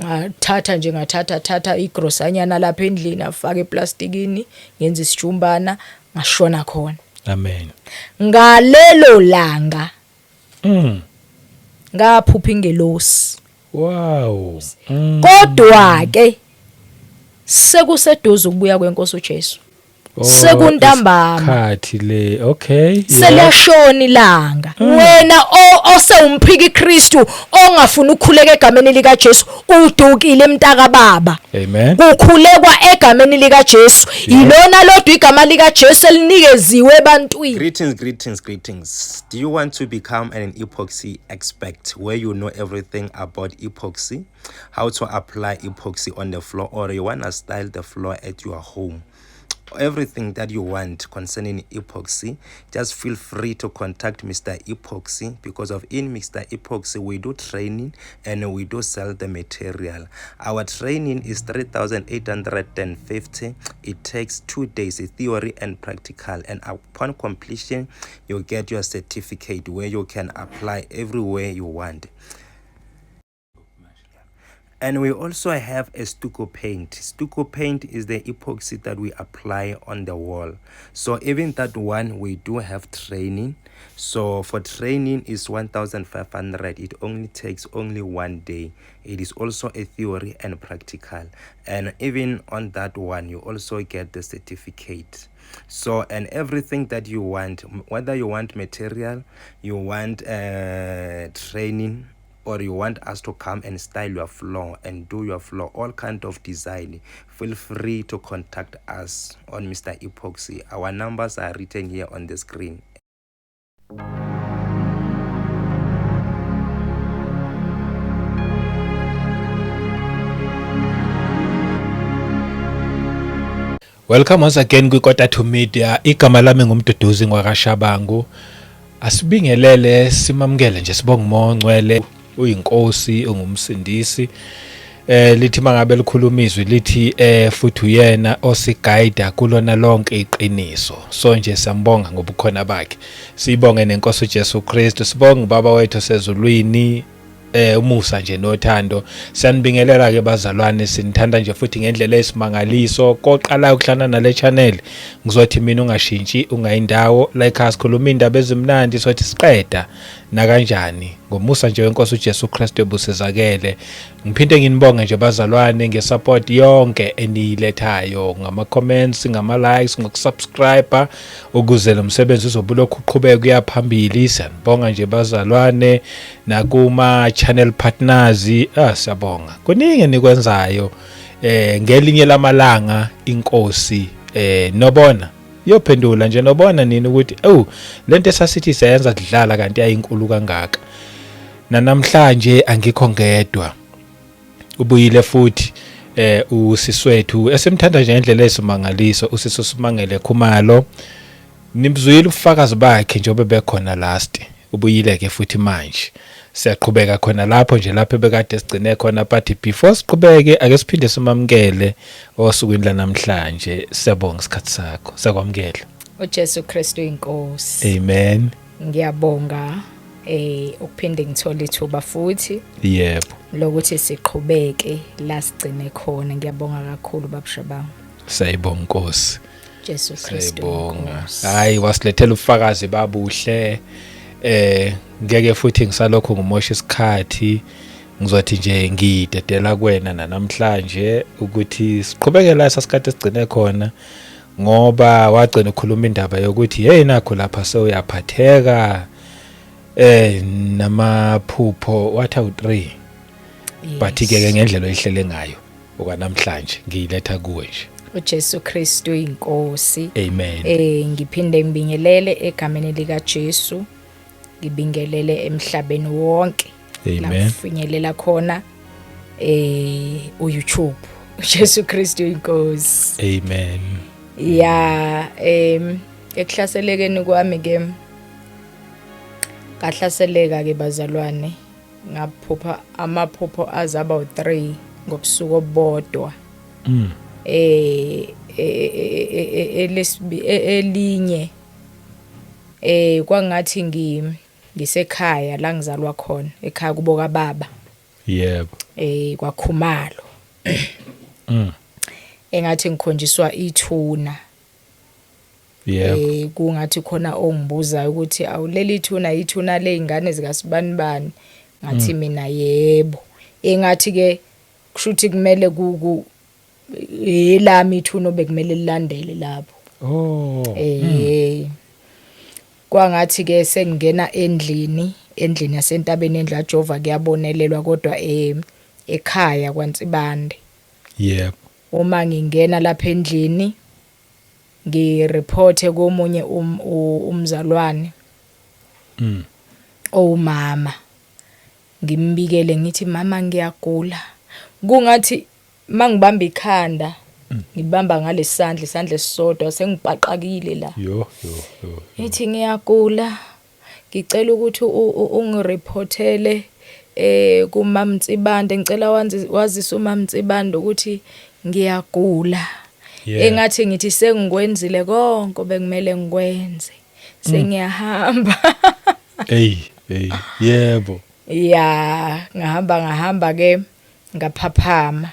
ngathatha igrosanyana lapha endlini afaka eplastikini ngenza isijumbana ngashona khona. Amen. Ngalelo langa ngaphupha ingelosi. Wow. Kodwa ke sekuseduze ukubuya kwenkosi uJesu. Sekuntambama khathi le okay seliyashona ilanga. Wena osewumphiki Kristu ongafuna ukukhuleka egameni lika Jesu udukile emntaka baba. Amen. Kukhulekwa egameni lika Jesu. Ilona lodwa igama lika Jesu elinikeziwe ebantwini. Greetings. Do you want to become an epoxy expert where you know everything about epoxy, how to apply epoxy on the floor, or you want to style the floor at your home? Everything that you want concerning epoxy, just feel free to contact Mr. Epoxy, because in Mr. Epoxy we do training and we do sell the material. Our training is 3,850. It takes 2 days, theory and practical, and upon completion you get your certificate where you can apply everywhere you want. And we also have a stucco paint. Stucco paint is the epoxy that we apply on the wall. So even that one, we do have training. So for training is 1,500. It only takes 1 day. It is also a theory and practical. And even on that one, you also get the certificate. So, and everything that you want, whether you want material, you want training, or you want us to come and style your floor and do your floor, all kind of design, feel free to contact us on Mr. Epoxy. Our numbers are written here on the screen. Welcome once again kwiKota2 Media. Igama lami ngumduduzi ngwakaShabangu. Asibingelele simamukele nje sibonga uMongcwele uyinkosi ungumsindisi. Lithi mangabe likhulumizwe lithi futhi uyena osigayida kulona lonke iqiniso. So nje siyambonga ngobukhona bakhe. Sibonge nenkosi uJesu Kristu, sibonge ubaba wethu sezulwini, umusa nje nothando. Siyanibingelela ke bazalwane, sinithanda nje futhi ngendlela esimangaliso. Koqala ukuhlana nale channel ngizothi mina ungashintshi ungayindawo like asikhuluma indaba ezimnandi sothi siqeda na kanjani ngomusa nje wenkosi uJesu Kristu ebusezakele. Ngiphinde nginibonge nje bazalwane ngesupport yonke enilethayo, ngama comments, ngama likes, ngokusubscribe ukuze lo msebenzi uzobulokhu uqhubeka kuya phambili. Siyanibonga nje bazalwane nakuma channel partners, siyabonga kuningi nikwenzayo. Ngelinye lamalanga inkosi nobona yophendula nje, nobona nini ukuthi lento esasithi siyenza kudlala kanti ayinkulu kangaka. Namhlanje angikho ngedwa, ubuyile futhi usiswethu esimthanda nje ngendlela esimangaliso, usisusimangele Khumalo. Nimzuyile ubufakazi bakhe njengoba bekhona last, ubuyile ke futhi manje siyaqhubeka khona lapho nje lapho bekade sigcine khona. But before siqhubeke ake siphinde simamukele osukwini lanamhlanje. Siyabonga isikhathi sakho, sakwamukela uJesu Kristu inkosi. Amen. Ngiyabonga ukuphinde ngithola ithuba futhi yebo lokuthi siqhubeke la sigcine khona. Ngiyabonga kakhulu babushabangu. Sayibonga Nkosi Jesu Kristu. Sayibonga. Hayi wasilethela ubufakazi babuhle. Ngeke futhi ngisalokho ngumosha isikhathi, ngizothi nje ngidedela kuwena namhlanje ukuthi siqhubeke la sasikade sigcine khona, ngoba wagcina ukukhuluma indaba yokuthi hey nakho lapha sewuyaphatheka namaphupho wathi awu3. But ke ngendlela oyihlele ngayo okwanamhlanje ngiyiletha kuwe nje. uJesu Kristu inkosi. Amen. Ngiphinde ngibingelele egameni lika Jesu, ngibingelele emhlabeni wonke la kufinyelela khona uYouTube. uJesu Kristu inkosi. Amen. Ya ekuhlaselekeni kwami ke kahlaseleka ke bazalwane, ngaphupha amaphupho azaba u3 ngobusuku obodwa. Elinye kwangathi ngisekhaya la ngizalwa khona, ekhaya kubo kababa. Yebo. kwaKhumalo. Engathi ngikhonjiswa ithuna. Yebo. Kungathi khona ongibuzayo ukuthi awuleli ithuna lezingane zikaSibanibani. Ngathi mina yebo. Engathi ke kushuthi kumele elami ithuna obekumele lilandele lapho. Kwangathi ke sengingena endlini yasentabeni eNdlajova kuyabonelelwa kodwa ekhaya kwaNsibande. Yebo. Uma ngingena lapha endlini ngireporte komunye umzalwane owumama, ngimbikele ngithi mama ngiyagula. Kungathi mangibamba ikhanda ngibamba isandla esisodwa sengibhaqakile la. Yo. Ngithi ngiyagula, ngicela ukuthi ungireportele kuMama Mtsibande, ngicela wazisa uMama Mtsibande ukuthi ngiyagula. Engathi ngithi sengikwenzile konke bekumele ngikwenze, sengiyahamba. Yebo. Ya, ngahamba ke ngaphaphama.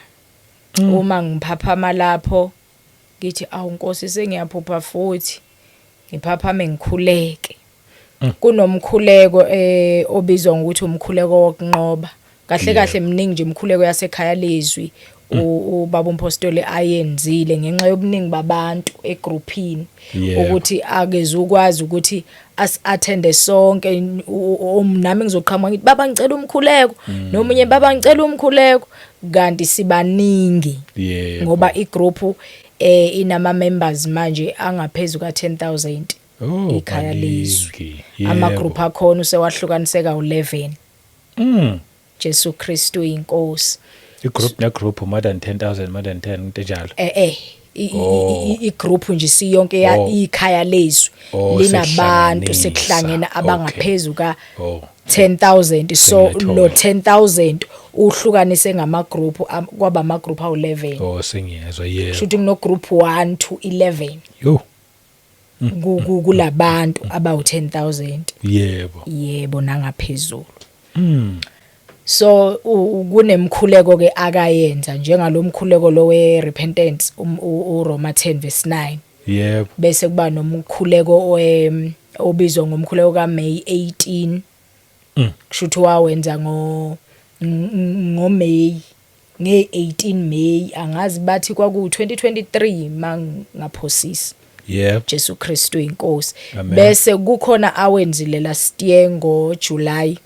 Uma ngiphaphama lapho ngithi awu Nkosi sengiyaphupha futhi. Ngiphaphame ngikhuleke. Kunomkhuleko obizwa ngokuthi umkhuleko wokunqoba. Kahle mningi nje umkhuleko yasekhaya lezwi ubaba uMpostoli ayenzile ngenxa yobuningi babantu egroupini ukuthi akezukwazi ukuthi as-attende sonke. Nami ngizoqhamuka ngithi baba ngicela umkhuleko, nomunye baba ngicela umkhuleko, kanti sibaningi ngoba igroup inama members manje angaphezulu ka10,000 ikhaya lezwi. Ama group akhona usewahlukaniseka u11. Jesu Kristu inkosi. Igroup more than 10,000, more than 10 into njalo. Igroup nje siyonke ikhaya lezwi linabantu sekuhlangene abangaphezulu ka 10,000. So lo 10,000 uhlukanise ngama group kwaba ama group awu11. Sengiyezwa yebo. Shooting no group 1 to 11. Yo. Kulabantu abawu 10,000. Yebo nangaphezulu. So kunemkhuleko ke akayenza njengalomkhuleko lo we repentance uRoma 10:9. Yebo. Bese kuba nomkhuleko obizwa ngomkhuleko kaMay 18. Kushuthi wawenza ngoMay nge-18 May, angazi bathi kwaku 2023 mangaphosisi. Yebo. Jesu Kristu inkosi. Bese kukhona awenzile last year ngoJuly.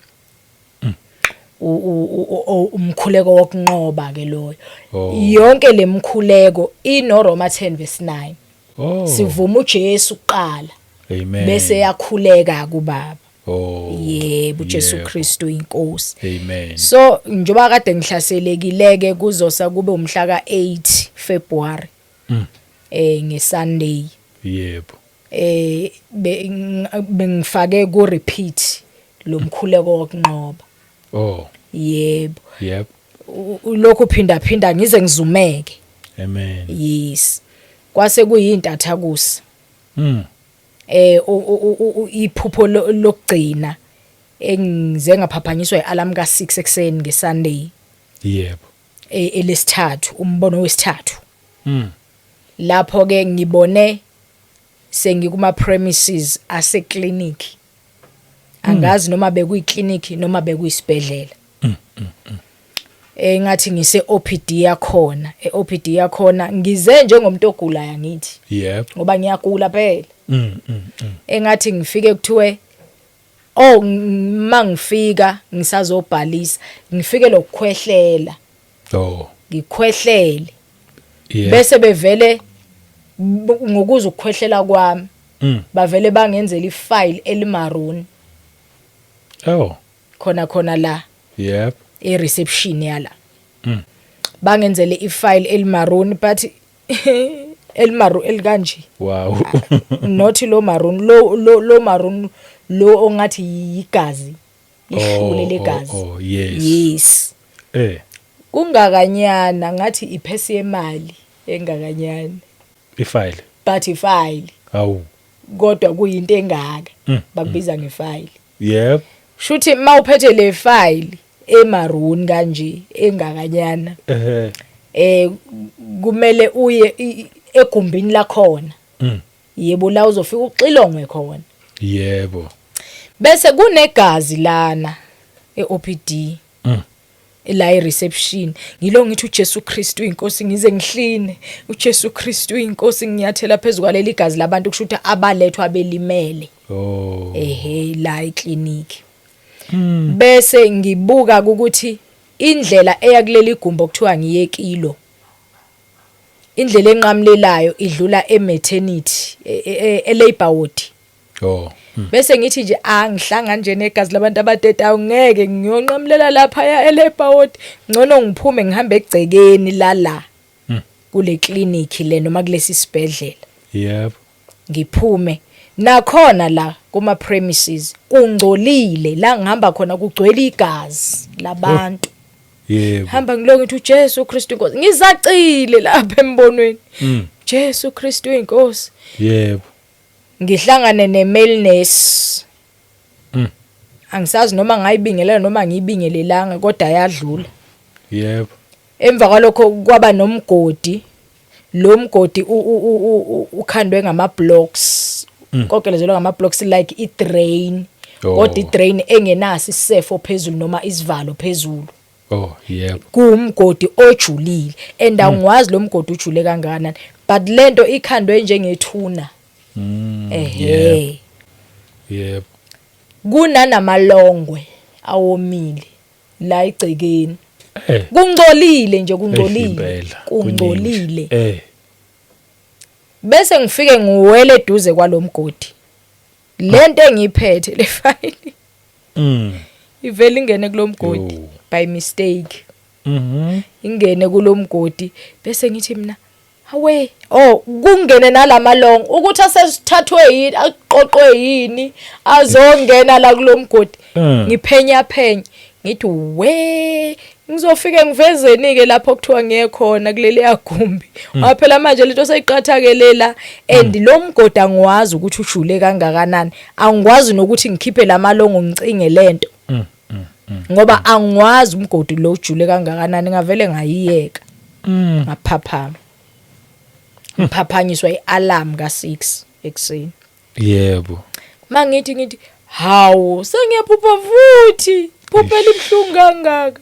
Umkhuleko wokunqoba ke loyo. Yonke lemkhuleko inoRoma 10:9. Sivuma uJesu kuqala. Amen. Bese yakhuleka kuBaba. Yebo Jesu Kristu inkosi. Amen. So njoba kade ngihlaselekileke kuzosa kube umhla ka8 February. NgeSunday. Yebo. Bengifake ku repeat lo mkhuleko wokunqoba. Yebo. Lokho phinda ngize ngizumeke. Amen. Yes. Kwase kuyintathakusa. Iphupho lokugcina engize ngaphaphanyiswa ialarm ka6 ekseni ngeSunday. Yebo. Elesithathu, umbono wesithathu. Lapho ke ngibone sengikuma premises ase clinic. Angazi noma bekuyiclinic noma bekuyisibedlela. Ngathi ngise OPD yakhona, OPD yakhona ngize njengomuntu ogulayo ngithi. Yebo. Ngoba ngiyagula phela. Engathi ngifike kuthiwe mangifika ngisazobhalisa, ngifike lokukhwehlela. Ngikhwehlele. Bese bevele ngokuza ukukhwehlela kwami. Bavele bangenzela ifile elimaroon. Khona la. Yep. E-reception yala. Bangenzele ifile elimaroon but elimaroon elikanje. Wow. Not lo maroon, lo maroon lo ongathi yigazi. Ihlule legazi. Yes. Kungakanyana ngathi iphesi yemali engakanyana. Ifile. But ifile. Awu. Kodwa kuyinto engaka bakubiza ngefile. Yep. Shuthi mawuphethe le file emaroon kanje engakanyana kumele uye egumbini lakhona yebo la uzofika uxilongwe khona yebo bese kunegazi lana eOPD la reception ngilo ngithi uJesu Kristu inkosi ngize ngihline uJesu Kristu inkosi ngiyathela phezulu kwaleli igazi labantu kusho ukuthi abalethwa abelimele la eclinic bese ngibuka ukuthi indlela eya kuleli gumbo okuthiwa ngiyekilo indlela enqamlelayo idlula ematernity elabor ward bese ngithi nje angihlanga nje negazi labantu abadetayo ngeke ngiyonqamlela lapha ya elabor ward ngcono ngiphume ngihambe egcekeni la kule clinic le noma kulesi sibedlela yebo ngiphume nakhona la kuma premises kungcolile la ngihamba khona kugcwele igazi labantu yebo hamba ngilo ngithi uJesu Kristu inkosi ngizacile lapha embonweni Jesu Kristu inkosi yebo ngihlangane ne-male nurse angisazi noma ngayibingelela noma ngiyibingelelanga kodwa yadlula yebo emva kwalokho kwaba nomgodi lo mgodi ukhandwe ngama blocks kokelezelwe ngama blocks like i-drain kodwa i-drain engenaso isefo phezulu noma isivalo phezulu yebo kumgodi ojulile and angwazi lo mgodi ujule kangakanani but lento ikhandwe njengethuna yebo kunanamalongwe awomile la igcekeni kungcolile nje kungcolile bese ngifike ngiwele eduze kwalomgodi lento engiphethe le file ivela ingene kulomgodi by mistake ingene kulomgodi bese ngithi mina hawe kungene nalamalongo ukuthi asesithathwe yini aqoqwe yini azongena la kulomgodi ngiphenya ngithi we ngizofike ngivezeni ke lapho kuthiwa ngekhona kuleli agumbi waphela manje lento seyiqathakelela and lo mgodi angwazi ukuthi ujule kangakanani angikwazi nokuthi ngikhiphe lamalongo ngicinge lento ngoba angwazi umgodi lo ujule kangakanani ngavele ngayiyeka ngaphaphama ngiphaphanyiswa ialarm ka6 ekseni yebo mangithi hawo sengiyaphupha futhi phuphela ibhlungu kangaka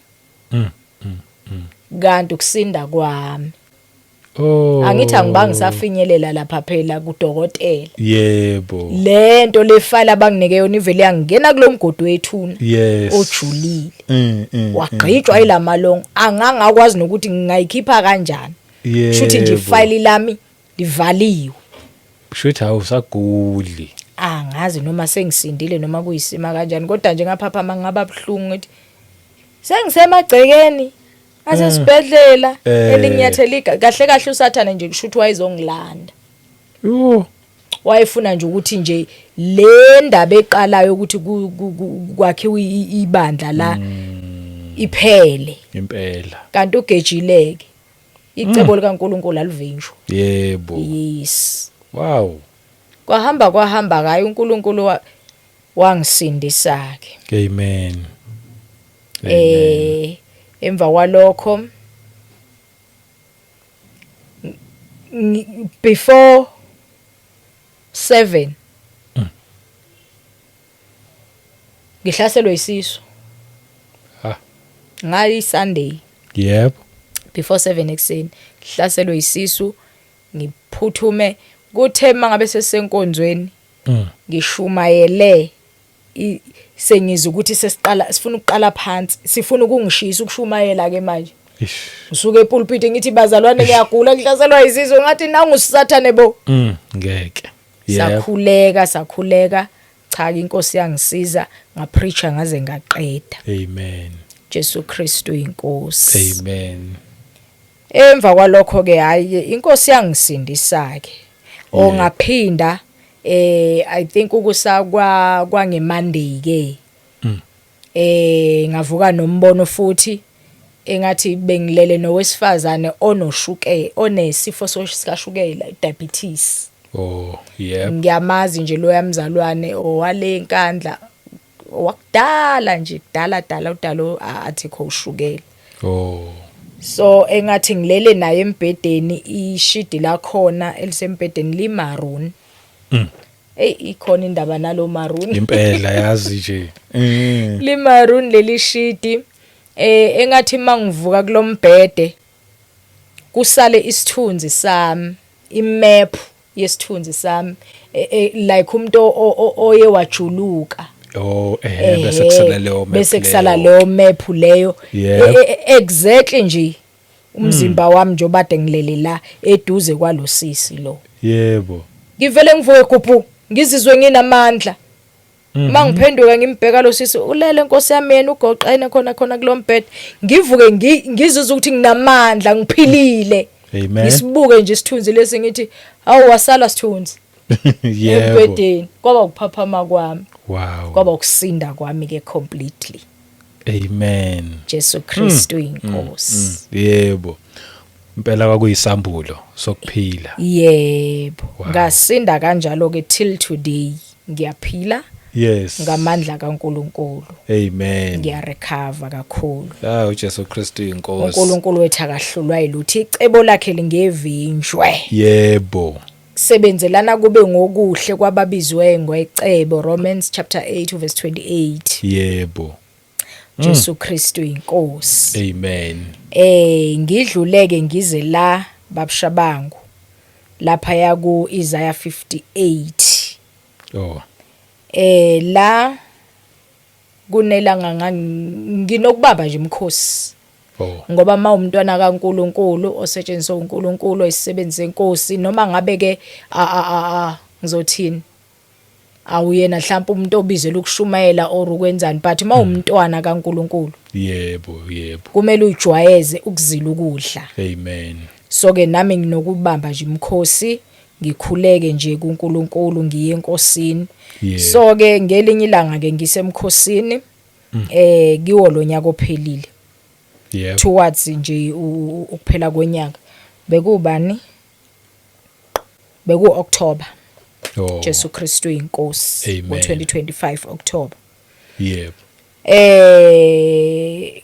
kanti ukusinda kwami angithi angibanga safinyelela lapha phela kudokotela yebo lento lefile abanginike yona ivele yangena kulomgodi wethuna ojulile wagqitshwa ilamalongo angangakwazi nokuthi ngingayikhipha kanjani shuthi nje ifile lami livaliwe shuthi awusaguli angazi noma sengisindile noma kuyisima kanjani kodwa nje ngaphaphama ngaba buhlungu ngithi sengisemagcekeni asesibedlela elinyatheli kahle kahle usathana nje kushuthi wayizongilanda wayefuna nje ukuthi nje le ndaba eqalayo ukuthi kwakhiwe ibandla la iphele impela kanti ugejileke icebo likaNkuluNkulu alivinjwa yebo yes wow kwahamba kayi uNkulunkulu wangisindisa ke amen emva kwalokho before 7 ngihlaselwe isisu ngali Sunday yebo before 7 ekseni ngihlaselwe isisu ngiphuthume kuthe mangabe sesenkonzweni ngishumayele sengizwe ukuthi sifuna ukuqala phansi sifuna ukungishisa ukushumayela ke manje usuke epulpit ngithi bazalwane ngiyagula ngihlaselwa izizwe ngathi nangu usathane bo ngeke sakhuleka cha inkosi yangisiza ngapreacha ngaze ngaqeda amen Jesu Kristu inkosi amen emva kwalokho ke hayi inkosi yangisindisa ke ngaphinda I think ukusakwa kwangeMonday ke ngavuka nombono futhi engathi bengilele nowesifazane onesifo sikashukela diabetes yebo ngiyamazi nje lo yamzalwane owale enkandla wakudala nje kudala udalo athikho ushukela. Oh. So engathi ngilele naye embedeni ishidi la khona elisembedeni limaroon. Ikhona indaba nalo maroon. Impela yazi nje. Limaroon leli shidi engathi mangivuka kulombhede kusale isithunzi sami, imap yesithunzi sami like umuntu oye wajuluka. Oh bese kusala leyo map leyo exactly nje umzimba wami nje obade ngilele la eduze kwalosisi lo. Yebo. Ngivele ngivuke gubhu ngizizwe nginamandla. Mangiphenduka ngimbheka lo sisi ulele Nkosi yami yena ugoqene khona kulombhede ngivuke ngizizwa ukuthi nginamandla ngiphilile. Amen. Ngisibuke nje isithunzi lesi ngithi awu wasala sithunzi. Yebo. Embedeni kwaba ukuphaphama kwami. Wow. Kwaba ukusinda kwami ke completely. Amen. Jesu Kristu inkosi. Yebo. Impela kwakuyisambulo sokuphila. Yebo. Ngasinda kanjalo ke till today ngiyaphila. Yes. Ngamandla kaNkuluNkulu. Amen. Ngiyarecover kakhulu. uJesu Kristu inkosi. uNkulunkulu wethu akahlulwa yiluthi icebo lakhe lingevinjwe. Yebo. Sebenzelana kube ngokuhle kwababizwe ngecebo Romans chapter 8 verse 28. Yebo. Jesu Kristu inkosi. Amen. Ngidluleke ngize la babushabangu lapha yaku Isaiah 58. Oh. La kunelanga nginokubaba nje umkhosi. Oh. Ngoba umntwana kaNkuluNkulu osetshenziswa uNkulunkulu oyisisebenzi senkosi noma ngabe ke ngizothini awuyena mhlawumbe umuntu obizela ukushumayela or ukwenzani but umntwana kaNkulunkulu. Yebo. Kumele ujwayeze ukuzila ukudla. Amen. So ke nami nginokubamba nje umkhosi ngikhuleke nje kuNkulunkulu ngiye enkosini. So ke ngelinye ilanga ke ngisemkhosini kiwo lo nyaka ophelile. Yeah. Towards nje ukuphela kwenyanga bekubani October. Oh. Jesu Kristu inkosi ngo-2025 October. Yebo.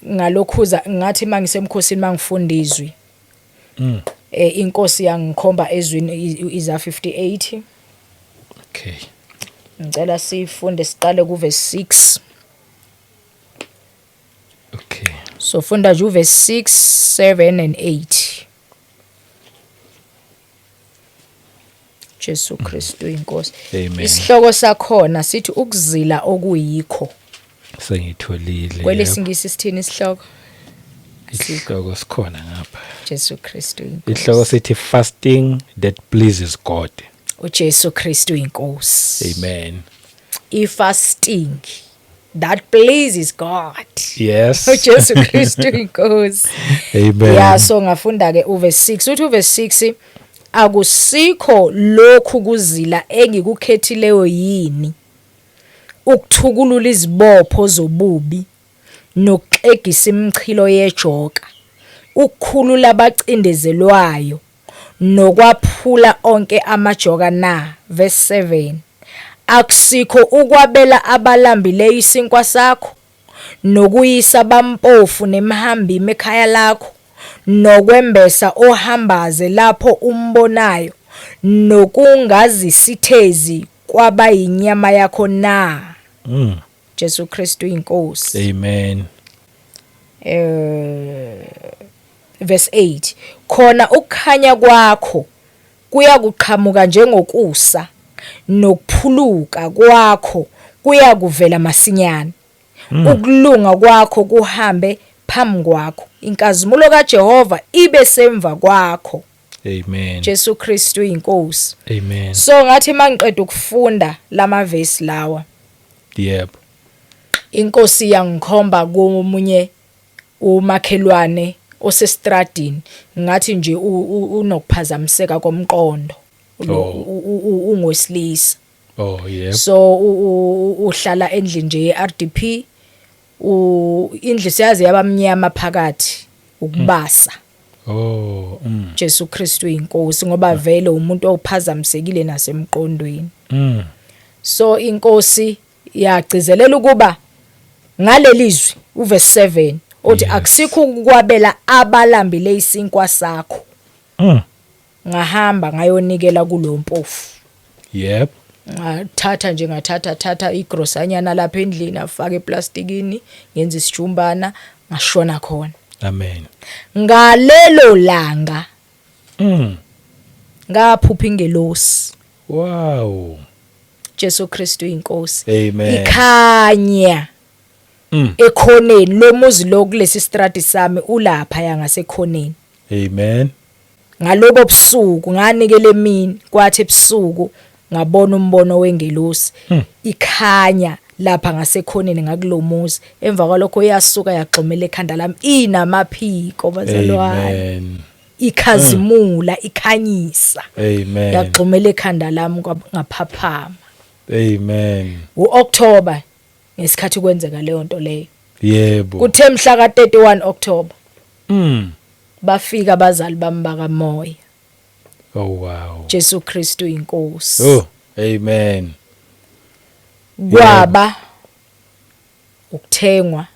Ngalokhuza ngathi mangisemkhosini mangifundizwe. Inkosi yangikhomba ezwini Isaiah 58. Okay. Ngicela sifunde siqale ku verse 6. Okay. So funda nje verse 6, 7 and 8. Jesu Kristu inkosi. Amen. Isihloko sakhona sithi ukuzila okuyikho. Sengitholile. Kwelesingisi sithini isihloko? Isihloko sikhona ngapha. Jesu Kristu inkosi. Isihloko sithi fasting that pleases God. uJesu Kristu inkosi. Amen. Fasting that pleases God. Yes. uJesu Kristu inkosi. Amen. Yeah, so ngafunda ke uverse 6 uthi uverse 6 akusikho lokhu kuzila engikukhethileyo yini ukuthukulula izibopho zobubi nokuxegisa imichilo yejoka ukukhulula abacindezelwayo nokwaphula onke amajoka na. Verse 7 akusikho ukwabela abalambileyo isinkwa sakho nokuyisa bampofu nemhambi ekhaya lakho nokwembesa ohambaze lapho umbonayo nokungazisithezi kwabayinyama yakho na. Jesu Kristu inkosi. Amen. Verse 8 khona ukukhanya kwakho kuyakuqhamuka njengokusa nokuphuluka kwakho kuyakuvela masinyane. Ukulunga kwakho kuhambe phambi kwakho inkazimulo kaJehova ibe semva kwakho. Amen. Jesu Kristu inkosi. Amen. So ngathi mangiqeda ukufunda lama verse lawa. Yebo. Inkosi yangikhomba komunye umakhelwane osestradini ngathi nje unokuphazamiseka komqondo ungwesilisa. Oh yeah. So uhlala endlini nje yeRDP indlu siyazi yabamnyama phakathi ukubasa. Jesu Kristu inkosi ngoba vele umuntu ophazamisekile nasemqondweni. So inkosi yagcizelela ukuba ngalelizwi uverse 7 uthi akusikho ukwabela abalambile isinkwa sakho. Ngahamba ngayonikela kulompofu. Yep. Ngathatha igrosanyana lapha endlini afaka eplastikini ngenza isijumbana ngashona khona. Amen. Ngalelo langa ngaphupha ingelosi. Wow. Jesu Kristu inkosi. Amen. Ikhanya ekhoneni lomuzi lokulesi strati sami ulapha yangasekhoneni. Amen. Ngalobo busuku nganikele emini kwathi ebusuku ngabona umbono wengelosi ikhanya lapha ngasekhoneni ngakulomuzi. Emva kwalokho yasuka yagxumela ekhanda lami inamaphiko bazalwane. Amen. Ikhazimula ikhanyisa. Amen. Yagxumela ekhanda lami ngaphaphama. Amen. U-October ngesikhathi kwenzeka leyo nto leyo. Yebo. Kuthe mhla ka 31 October. Bafika abazali bami bakamoya. Oh wow. Jesu Kristu inkosi. Oh, amen. Kwaba ukuthengwa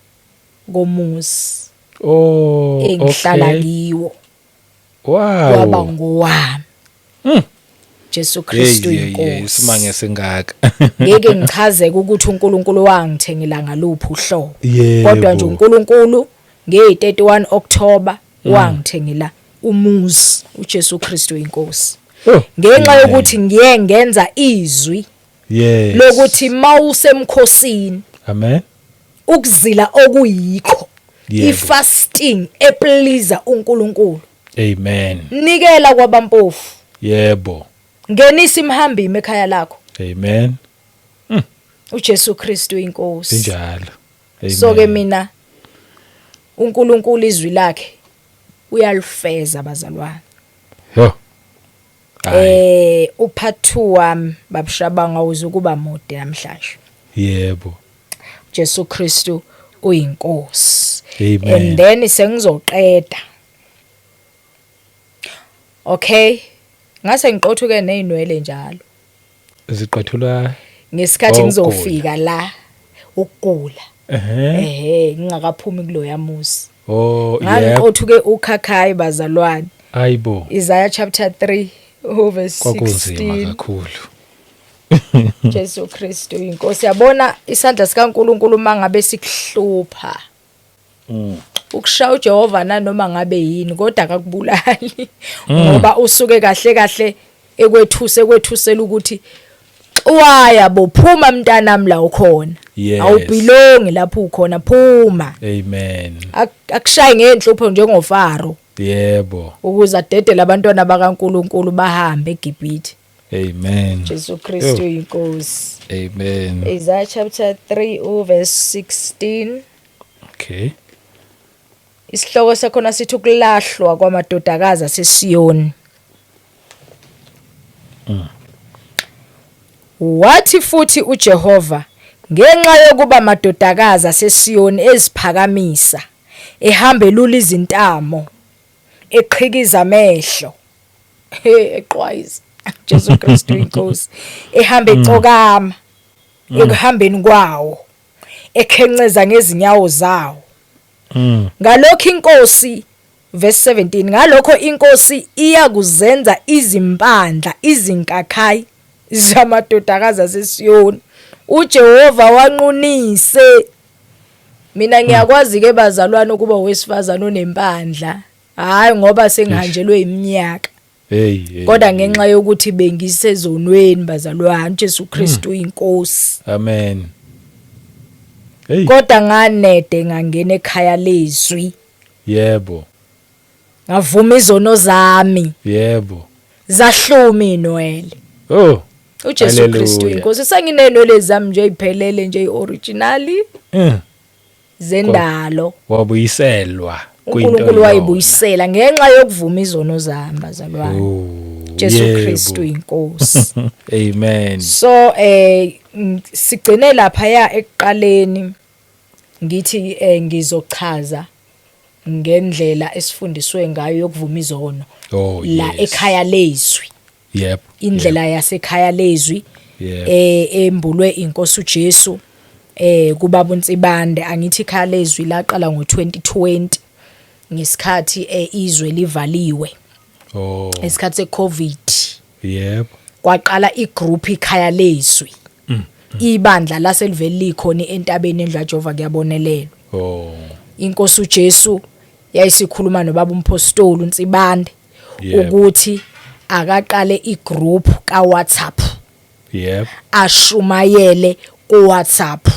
komuzi. Oh, engihlala okay. kiwo. Wow. Kwaba ngowami. Jesu Kristu inkosi. Isimanga singaka. Ngeke ngichazeke ukuthi uNkulunkulu wangithengela ngaluphi uhlobo. Yebo. Kodwa nje uNkulunkulu nge-31 October wangithengela umuzi uJesu Kristu inkosi. Ngenxa yokuthi ngiye ngenza izwi lokuthi mawusemkhosini. Amen. Ukuzila okuyikho. I-fasting epleaser uNkulunkulu. Amen. Nikela kwabampofu. Yebo. Ngenisa imhambime ekhaya lakho. Amen. uJesu Kristu inkosi. Injalo. Amen. So ke mina uNkulunkulu izwi lakhe uyalifeza abazalwane. Yo. Upart 2 wami babushabanga uzukuba mude namhlanje. Yebo. Jesu Kristu uyinkosi. Amen. And then sengizoqeda. Okay. Ngase ngiqothuke nezinwele njalo. Ziqothulwa Ngesikhathi ngizofika la ukugula. Ngingakaphumi kulo yamuzi. Oh, yeah. Ngiqothuke ukhakhayi bazalwane. Ayibo. Isaiah chapter 3 verse 16. Kwakunzima kakhulu. Jesu Kristu inkosi. Yabona isandla sikaNkulunkulu mangabe sikuhlupha. Ukushaya uJehova nanoma ngabe yini kodwa akakubulali ngoba usuke kahle ekwethusela ukuthi waya bophuma mntanami la ukhona. Awubhilongi lapho ukhona phuma. Amen. Akushaye ngenhlupho njengofaro. Yebo. Ukuze adedele abantwana bakaNkulunkulu bahambe eGibhithe. Amen. Jesu Kristu inkosi. Amen. Isaiah chapter 3 verse 16. Okay. Isihloko sakhona sithi ukulahlwa kwamadodakazi aseSiyoni. Wathi futhi uJehova ngenxa yokuba amadodakazi aseSiyoni eziphakamisa ehamba elula izintamo eqhikiza amehlo eqhwayiza Jesu Kristu inkosi ehamba ecokama ekuhambeni kwawo ekhenceza ngezinyawo zawo. Ngalokho inkosi verse 17 ngalokho inkosi iyakuzenza izimpandla izinkakhayi zamadodakazi aseSiyoni uJehova wanqunise. Mina ngiyakwazi ke bazalwane ukuba wesifazana onempandla hayi ngoba sengihanjelwe iminyaka. Kodwa ngenxa yokuthi bengisezonweni bazalwane Jesu Kristu inkosi. Amen. Kodwa nganede ngangena ekhaya lezwi. Yebo. Ngavuma izono zami. Yebo. Zahluma inwele. Oh. uJesu Kristu inkosi senginenwele zami nje iphelele nje ioriginally. Zendalo. Wabuyiselwa uNkulunkulu wayibuyisela ngenxa yokuvuma izono zami bazalwane. Jesu Kristu inkosi. Amen. So sigcine lapha ya ekuqaleni ngithi ngizochaza ngendlela esifundiswe ngayo yokuvuma izono la ekhaya lezwi. Yep. Indlela yasekhaya lezwi Yep. Embulwe inkosi uJesu kubaba uNtsibande. Angithi ikhalezwi laqala ngo2020 ngesikhathi izwe livaliwe. Esikhathi seCovid. Yep. Kwaqala igroup ikhaya lezwi. Ibandla laseliveli likhona entabeni eNdlajova kuyabonelelwa. Inkosi uJesu yayisikhuluma nobaba umpostoli uNtsibande ukuthi akaqale igroup kaWhatsApp. Yep. Ashumayele kuWhatsApp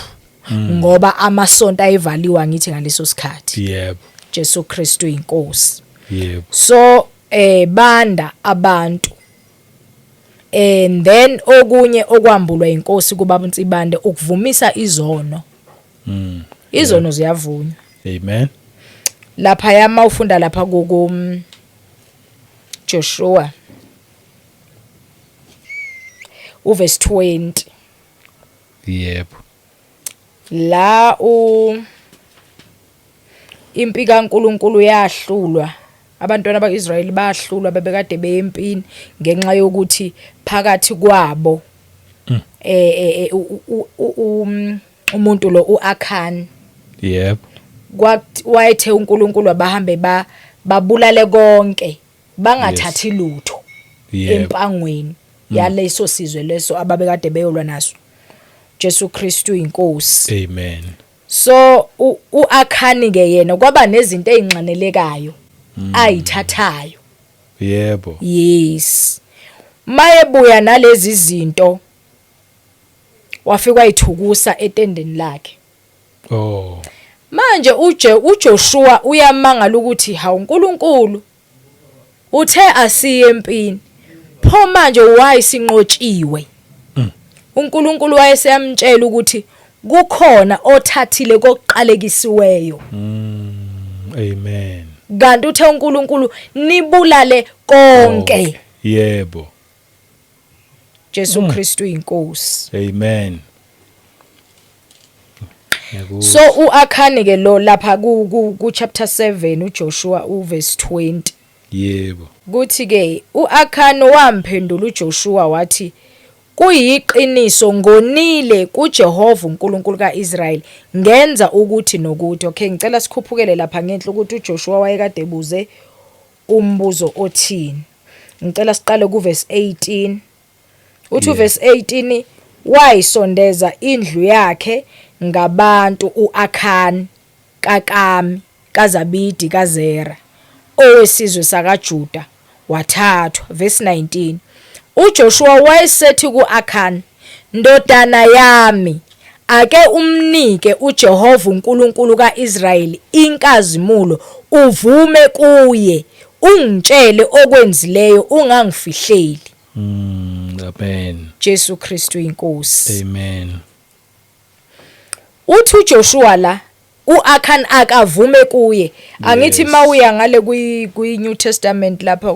ngoba amasonto ayivaliwa ngithi ngaleso sikhathi. Yep. Jesu Kristu inkosi. Yep. So banda abantu. And then okunye okwambulwa inkosi kubaba uNtsibande ukuvumisa izono. Izono ziyavunywa. Amen. Lapha yama ufunda lapha ku Joshua uverse 20. Yep. La impi kaNkulunkulu yahlulwa. Abantwana bakwaIsrayeli bahlulwa bebekade beyempini ngenxa yokuthi phakathi kwabo umuntu lo uAkhan. Yep. Wayethe uNkulunkulu abahambe babulale konke bangathathi lutho empangweni yaleso sizwe leso ababekade beyolwa naso. Jesu Kristu inkosi. Amen. So uAkhan ke yena kwaba nezinto ezinxanelekayo ayithathayo. Yebo. Yes. Mayebuya nalezi zinto wafika ayithukusa etendeni lakhe. Manje uJoshua uyamangala ukuthi hawu uNkulunkulu uthe asiye empini. Pho manje wayisinqotshiwe. uNkulunkulu wayeseyamtshela ukuthi kukhona othathile kokuqalekisiweyo. Amen. Kanti uthe uNkulunkulu nibulale konke. Yebo. Jesu Kristu inkosi. Amen. So uAkhan ke lo lapha ku chapter 7 uJoshua uverse 20. Yebo. Kuthi ke uAkhan wamphendula uJoshua wathi kuyiqiniso ngonile kuJehova uNkulunkulu kaIsrayeli ngenza ukuthi nokuthi. Okay, ngicela sikhuphukele lapha ngenhla ukuthi uJoshua wayekade ebuze umbuzo othini. Ngicela siqale kuverse 18. Uthi verse 18 wayisondeza indlu yakhe ngabantu uAkhan kaKami kaZabidi kaZera owesizwe sakaJuda wathathwa. Verse 19 uJoshua wayesethi kuAkhan, ndodana yami ake umnike uJehova uNkulunkulu kaIsrayeli inkazimulo uvume kuye ungitshele okwenzileyo ungangifihleli. Amen. Jesu Kristu inkosi. Amen. Uthi uJoshua la uAkhan akavume kuye. Angithi mawuya ngale kwi New Testament lapha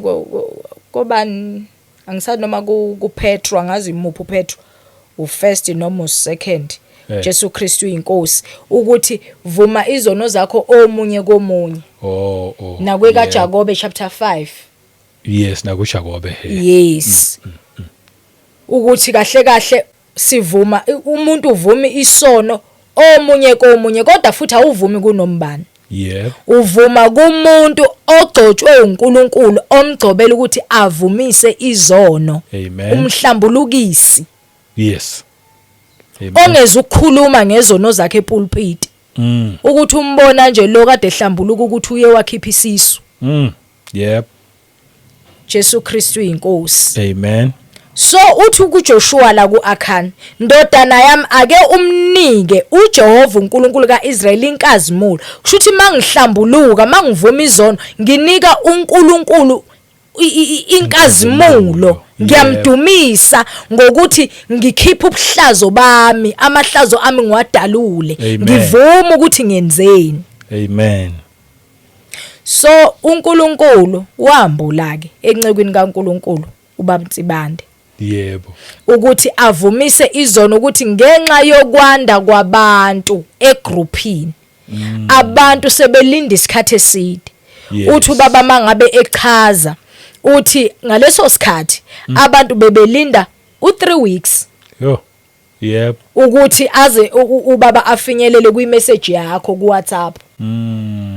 kobani angisanoma kuPetro angazi imuphi uPetro uFirst noma uSecond. Jesu Kristu inkosi ukuthi vuma izono zakho omunye komunye. Nakwe kaJakobe chapter 5. Yes, nakuJakobe. Yes. Ukuthi kahle sivuma umuntu uvuma isono omunye komunye kodwa futhi awuvumi kunombani. Yebo. Uvuma kumuntu ogcotshwe uNkulunkulu omgcobela ukuthi avumise izono. Amen. Umhlambulukisi. Yes. Ongeza ukukhuluma ngezono zakhe epulpit. Ukuthi umbona nje lo kade ehlambuluka ukuthi uye wakhipha isisu. Yep. Jesu Kristu inkosi. Amen. So uthi kuJoshua la kuAkhan, ndodana yami ake umnike uJehova uNkulunkulu kaIsrayeli inkazimulo. Kushuthi mangihlambuluka mangivuma izono nginika uNkulunkulu inkazimulo. Ngiyamdumisa ngokuthi ngikhipha ubuhlazo bami, amahlazo ami ngiwadalule. Ngivuma ukuthi ngenzeni. Amen. So uNkulunkulu wambula ke encekweni kaNkulunkulu ubaba Ntsibande. Yebo. Ukuthi avumise izono ukuthi ngenxa yokwanda kwabantu egroupini abantu sebelinda isikhathi eside. Uthi ubaba mangabe echaza uthi ngaleso sikhathi abantu bebelinda u3 weeks Yo. Yep. ukuthi aze ubaba afinyelele kwi-message yakho ku WhatsApp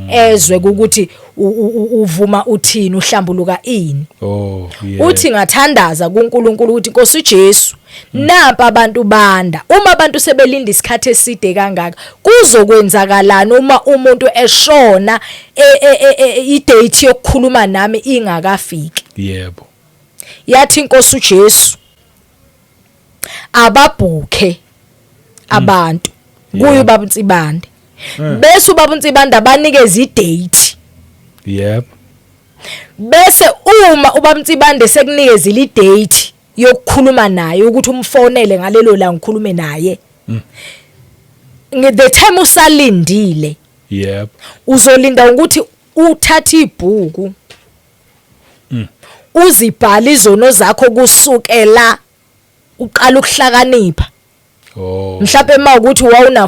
ezwe ukuthi uvuma uthini uhlambuluka ini. Oh yeah. Uthi ngathandaza kuNkulunkulu ukuthi Nkosi uJesu napa abantu banda uma abantu sebelinda isikhathi eside kangaka kuzokwenzakalani uma umuntu eshona idate yokukhuluma nami ingakafiki. Yebo. Yathi Nkosi uJesu ababhuke abantu kuyo ubaba uNtsibande bese ubaba uNtsibande abanikeza idate. Yep. Bese uma ubaba uNtsibande sekunikezile idate yokukhuluma naye ukuthi umfonele ngalelo la ngikhulume naye the time usalindile. Yep. Uzolinda ukuthi uthathe ibhuku uzibhala izono zakho kusukela uqala ukuhlakanipha. Oh. Mhlawumbe mawukuthi wawuna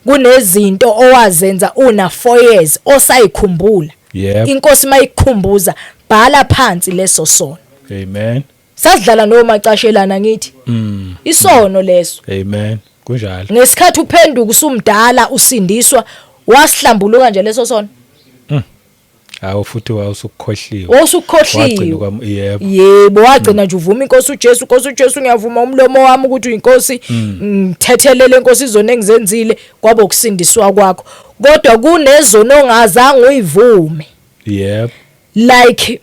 kunezinto owazenza una 4 years osayikhumbula. Yep. Inkosi mayikhumbuza bhala phansi leso sono. Amen. Sasidlala nomacashelana ngithi. Isono leso. Amen. Kunjalo. Ngesikhathi uphenduka usumdala usindiswa wasihlambuluka nje leso sono. Awu futhi wawusukhohliwe. Wawusukhohliwe. Yebo. Yebo wagcina nje uvuma Inkosi uJesu, Nkosi uJesu ngiyavuma umlomo wami ukuthi uyiNkosi ngithethelele Inkosi izona engizenzile kwabo ukusindiswa kwakho. Kodwa kunezono ongazange uyivume. Yep. Like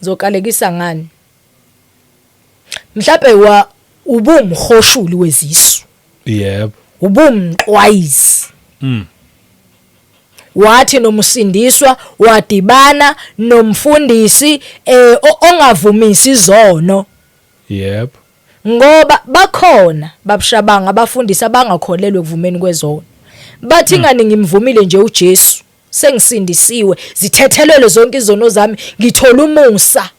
zokalekisa ngani? Mhlawumbe ubumhoshuli wezisu. Yep. Ubumqwayizi. Wathi nomusindiswa wadibana nomfundisi ongavumisi izono. Yep. Ngoba bakhona babushabanga abafundisi abangakholelwe kuvumeni kwezono. Bathi ngani ngimvumile nje uJesu sengisindisiwe zithethelele zonke izono zami ngithola umusa.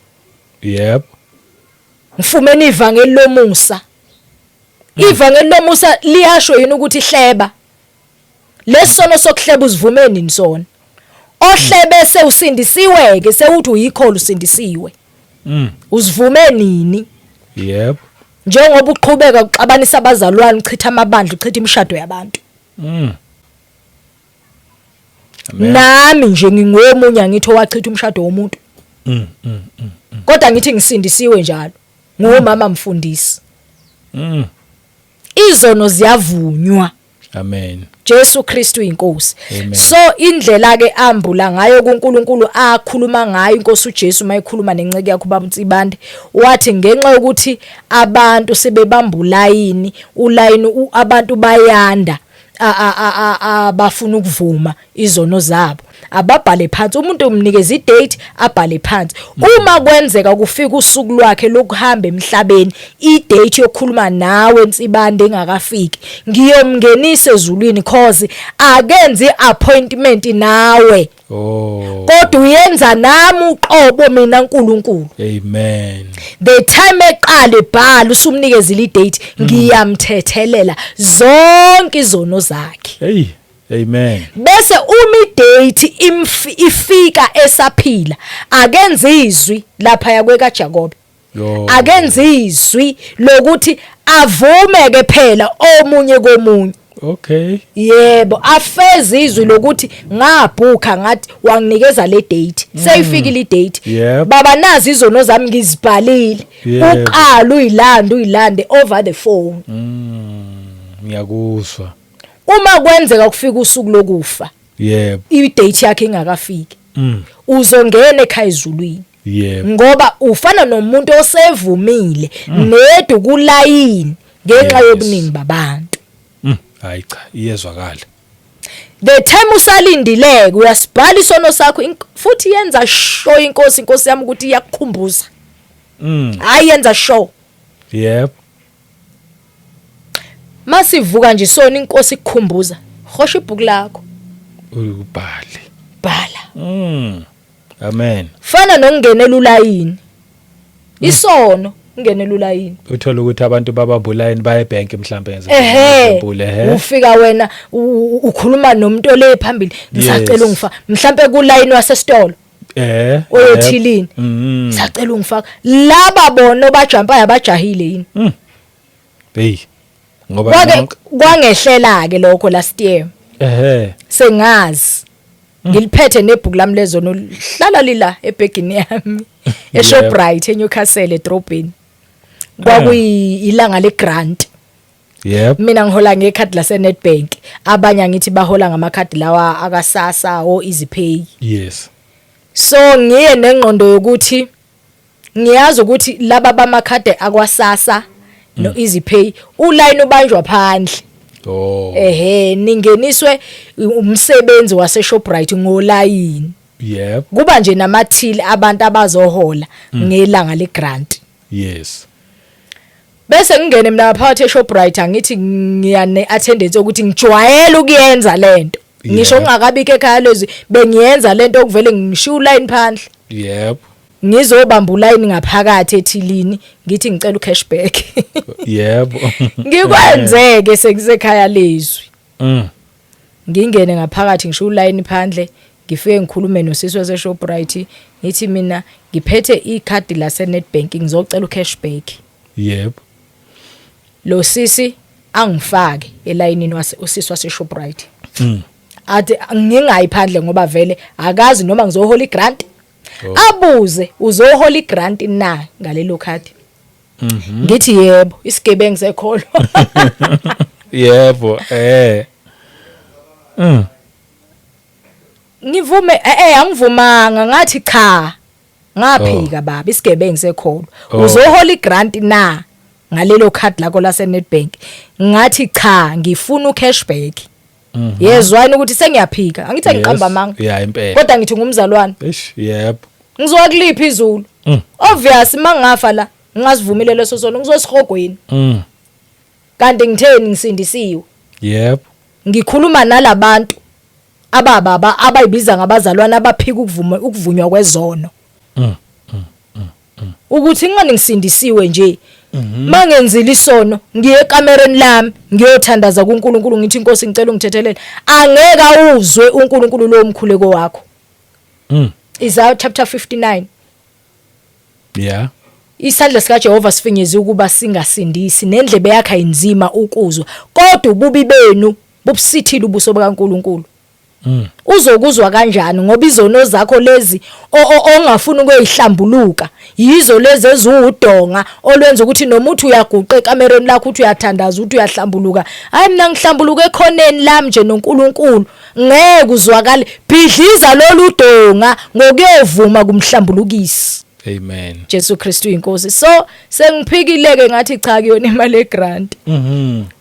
Yep. Ngifumene ivangeli lomusa. Ivangeli lomusa liyasho yini ukuthi hleba. Lesono sokuhleba uzivumeni nisona. Ohlebe sewusindisiwe ke sewuthi uyikhola usindisiwe. Uzivume nini? Yep. Njengoba uqhubeka uxabanisa abazalwane uchitha amabandla uchitha imishado yabantu. Nami nje ngingomunye ngithi owachitha umshado womuntu. Kodwa ngithi ngisindisiwe njalo ngomama mfundisi. Izono ziyavunywa. Amen. Jesu Kristu inkosi. Amen. So indlela ke ambula ngayo kuNkulunkulu akhuluma ngayo Inkosi uJesu mayikhuluma nenceke yakho baba uNtsibande wathi ngenxa ukuthi abantu sebebamba ulayini abantu bayanda abafuna ukuvuma izono zabo ababhale phansi umuntu umnikeza idate abhale phansi uma kwenzeka kufika usuku lwakhe lokuhamba emhlabeni idate yokukhuluma nawe Ntsibande engakafiki ngiyomngenisa ezulwini cause akenze appointment nawe. Oh. Kodwa uyenza nami uqobo mina uNkulunkulu. Amen. The time eqale bhala usumnikezile idate ngiyamthethelela zonke izono zakhe. Hey. Amen. Bese umidate ifika esaphila akenze izwi lapha yakweka Jacob. Akenze izwi lokuthi avume ke phela omunye komunye. Okay. Yebo afeze izwi lokuthi ngabhuka ngathi wanginikeza le date seyifikile idate baba nazi izono zami ngizibhalile uqala uyilande over the phone. Ngiyakuzwa. Uma kwenzeka kufika usuku lokufa yebo idate yakhe ingakafiki uzongena ekhaya ezulwini yebo ngoba ufana nomuntu osevumile nedwa kulayini ngenxa yobuningi babantu. Hayi cha iyezwakala. The time usalindileke uyasibhala isono sakho futhi yenza sure Inkosi yami ukuthi iyakukhumbuza. Hayi yenza sure. Yep. Masivuka nje sona Inkosi ikukhumbuza. Hosha ibhuku lakho. Ubhale. Bhala. Amen. Fana nokungenela ulayini. Isono ungenela ulayini. Uthola ukuthi abantu babambulayini baye ebank mhlambe ngempule ufika wena ukhuluma nomuntu ole phambili ngisacela ungifaka mhlambe kulayini wasesitolo oyothilini ngisacela ungifaka laba bona bajampa yabajahile yini Hey. Ngoba kwangehlela ke lokho last year. Sengazi. Ngiliphethe nebhuku lami lezono hlala lila ebhegini yami eShoprite eNewcastle eDrobheni. Kwakuyilanga legrant. Yep. Mina ngihola ngekhadi laseNedbank. Abanye ngithi bahola ngamakhadi lawa akaSASSA o EasyPay. Yes. So ngiye nengqondo yokuthi ngiyazi ukuthi laba bamakhadi akwaSASSA no EasyPay uline ubanjwa phandle. Oh. Ningeniswe umsebenzi waseShoprite ngolayini. Yep. Kuba nje namathili abantu abazohola ngelanga legrant. Yes. Bese ngingene mina phakathi eShoprite angithi ngiyane attendance ukuthi ngijwayele ukuyenza lento. Ngisho ngingakabike ekhaya lezi bengiyenza lento okuvele ngishiya uline phandle. Yep. Ngizobamba uline ngaphakathi ethilini ngithi ngicela ucashback. Yebo. Ngikwenzeke sekusekhaya lezwi. Ngingene ngaphakathi ngisho uline phandle ngifike ngikhulume nosisi waseShoprite ngithi mina ngiphethe ikhadi laseNedbank ngizocela ucashback. Yebo. Lo sisi angifake elayinini usisi waseShoprite. Athi ngingayiphandle ngoba vele akazi noma ngizohola igrant. Abuze uzohola igrant na ngalelo khadi. Ngithi yebo isigebengu sekholo. Yebo Ngivume angivumanga ngathi cha. Ngaphika baba isigebengu sekholo. Uzohola igrant na ngalelo khadi lakho laseNedbank. Ngathi cha ngifuna ucashback. Yezwani ukuthi sengiyaphika angithi ngiqamba amanga. Yeah impela. Kodwa ngithi ngumzalwane. Yebo. Ngizokulipha izulu. Obvious mangafa la ngingazivumile leso sono ngizosihogweni. Kanti ngitheni ngisindisiwe. Yebo. Ngikhuluma nalabantu abababa abayibiza ngabazalwane abaphika ukuvunywa kwezono. Ukuthi ngani ngisindisiwe nje. Mangenzile isono ngiye ekamereni lami ngiyothandaza kuNkulunkulu ngithi inkosi ngicela ungithethelele angeke uzwe uNkulunkulu lo mkhuleko wakho. Isaiah chapter 59. Yeah. Isandla sika Jehova sifinyezi ukuba singasindisi nendlebe yakhe ayinzima ukuzwa kodwa ububi benu bubusithile ubuso bakaNkulunkulu. Uzokuzwa kanjani ngoba izono zakho lezi ongafuni ukuyihlambuluka yizo lezi eziwudonga olwenza ukuthi noma uthi uyaguqa ekamereni lakho uthi uyathandaza uthi uyahlambuluka hayi mina ngihlambuluka ekhoneni lami nje noNkulunkulu ngeke uzwakale bhidliza lolu donga ngokuyevuma kumhlambulukisi. Amen. Jesu Kristu inkosi. So sengiphikileke ngathi cha kuyona imali egrant.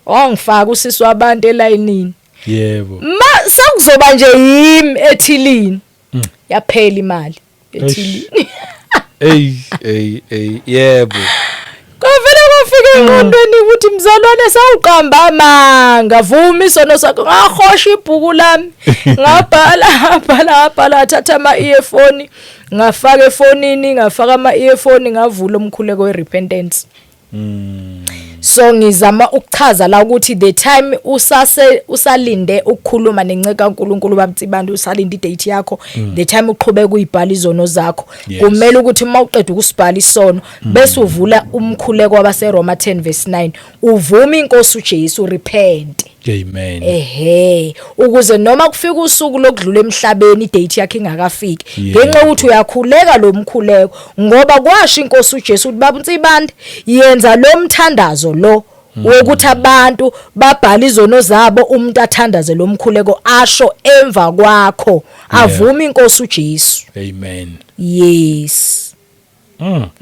Wangifaka usisi wabantu elayinini. Yebo. Sakuzoba nje yimi ethilini. Yaphela imali ethilini. Yebo. Kwavela kwafika engqondweni ukuthi mzalwane sawuqamba amanga vuma isono sakho ngahosha ibhuku lami ngabhala thatha ama-earphone ngafaka efonini ngafaka ama-earphone ngavula umkhuleko we-repentance. So ngizama ukuchaza la ukuthi the time usalinde ukukhuluma nenceka kaNkulunkulu babtsibantu usalinde idate yakho the time uqhubeka uyibhala izono zakho kumele ukuthi uma uqeda ukusibhala isono bese uvula umkhuleko wabaseRoma 10:9 uvuma inkosi uJesu repent. Amen. Ukuze noma kufika usuku lokudlula emhlabeni idate yakhe ingakafiki ngenxa ukuthi uyakhuleka lo mkhuleko ngoba kwasho inkosi uJesu ukuthi baba uNtsibande yenza lo mthandazo lo wokuthi abantu babhala izono zabo umuntu athandaze lo mkhuleko asho emva kwakho avuma inkosi uJesu. Amen. Yes.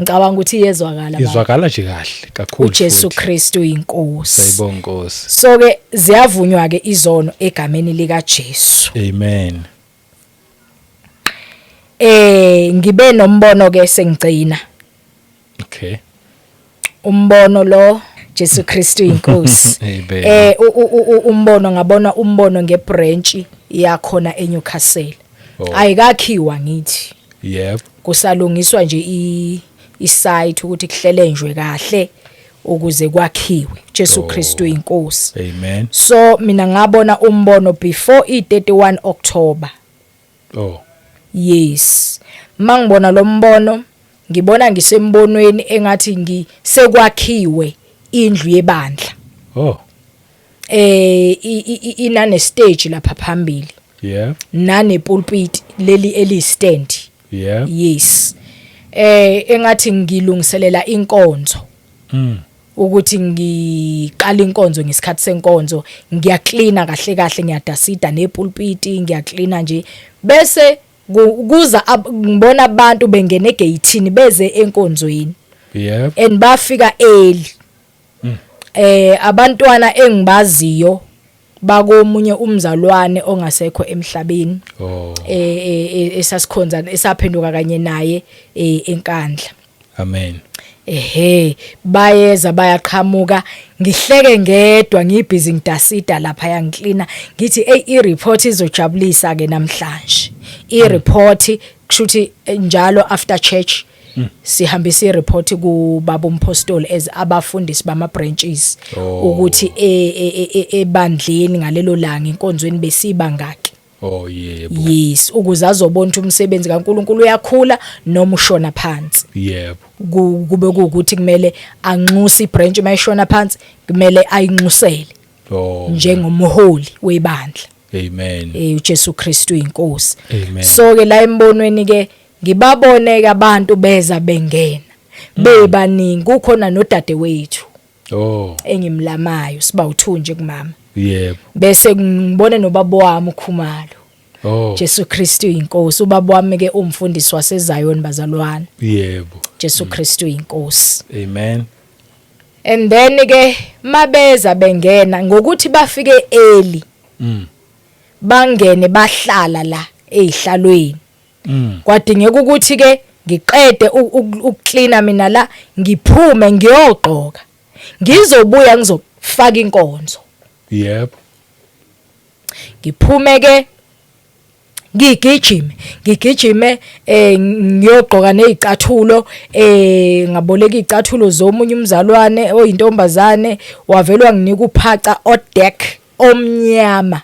Ngicabanga ukuthi iyezwakala izwakala nje kahle kakhulu uJesu Kristu inkosi. Sayibonga Nkosi. So ke ziyavunywa ke izono egameni lika Jesu. Amen. Ngibe nombono ke sengigcina. Okay. Umbono lo Jesu Kristu inkosi. Umbono ngabona umbono ngebranch yakhona eNewcastle. Ayikakhiwa ngithi. Yep. Kusalungiswa nje isite ukuthi kuhlelenjwe kahle ukuze kwakhiwe. Jesu Kristu inkosi. Amen. So mina ngabona umbono before i31 October. Yes. Mangibona lo mbono ngibona ngisembonweni engathi ngisekwakhiwe indlu yebandla. Oh. Inane stage lapha phambili. Yeah. Nane pulpit leli elistand. Yeah. Yes. Engathi ngilungiselela inkonzo. Ukuthi ngiqala inkonzo ngesikhathi senkonzo, ngiyacleana kahle kahle, ngiyadasida nepulpit, ngiyacleana nje. Bese kuza ngibona abantu bengene egateini beze enkonzweni. Yeah. And bafika early. Abantwana engibaziyo bakomunye umzalwane ongasekho emhlabeni. Oh. Esasikhonza esaphenduka kanye naye enkandla. Amen. Bayeza bayaqhamuka, ngihleke ngedwa ngibhizi ngidasida lapha yangiklina, ngithi i-report izojabulisa ke namhlanje. I-report kushuthi njalo after church sihambisa i-report ku baba umpostoli as abafundisi bama branches ukuthi ebandleni ngalelo langa inkonzweni besiba ngaki. Oh yebo. Yes, ukuze azobona umsebenzi kaNkuluNkulu uyakhula noma ushona phansi. Yebo. Kube ukuthi kumele anxuse ibranch mayishona phansi, kumele ayinxusele. Oh. Njengomholi webandla. Amen. uJesu Kristu inkosi. Amen. So ke la embonweni ke ngibabone ke abantu beza bengena. Bebaningi kukhona nodade wethu. Oh. Engimlamayo siba u2 nje kumama. Yebo. Bese ngibone nobaba wami uKhumalo. Oh. Jesu Kristu inkosi. Ubaba wami ke umfundisi waseZion bazalwane. Yebo. Jesu Kristu inkosi. Amen. And then ke mabeza bengena ngokuthi bafike early. Bangene bahlala la ezihlalweni. Kwadingeka ukuthi ke ngiqede ukucleana mina la ngiphume ngiyogqoka. Ngizobuya ngizofaka inkonzo. Yep. Ngiphume ke ngigijime ngiyogqoka nezicathulo ngaboleka izicathulo zomunye umzalwane oyintombazane wavelwa nginika uphaca odeck omnyama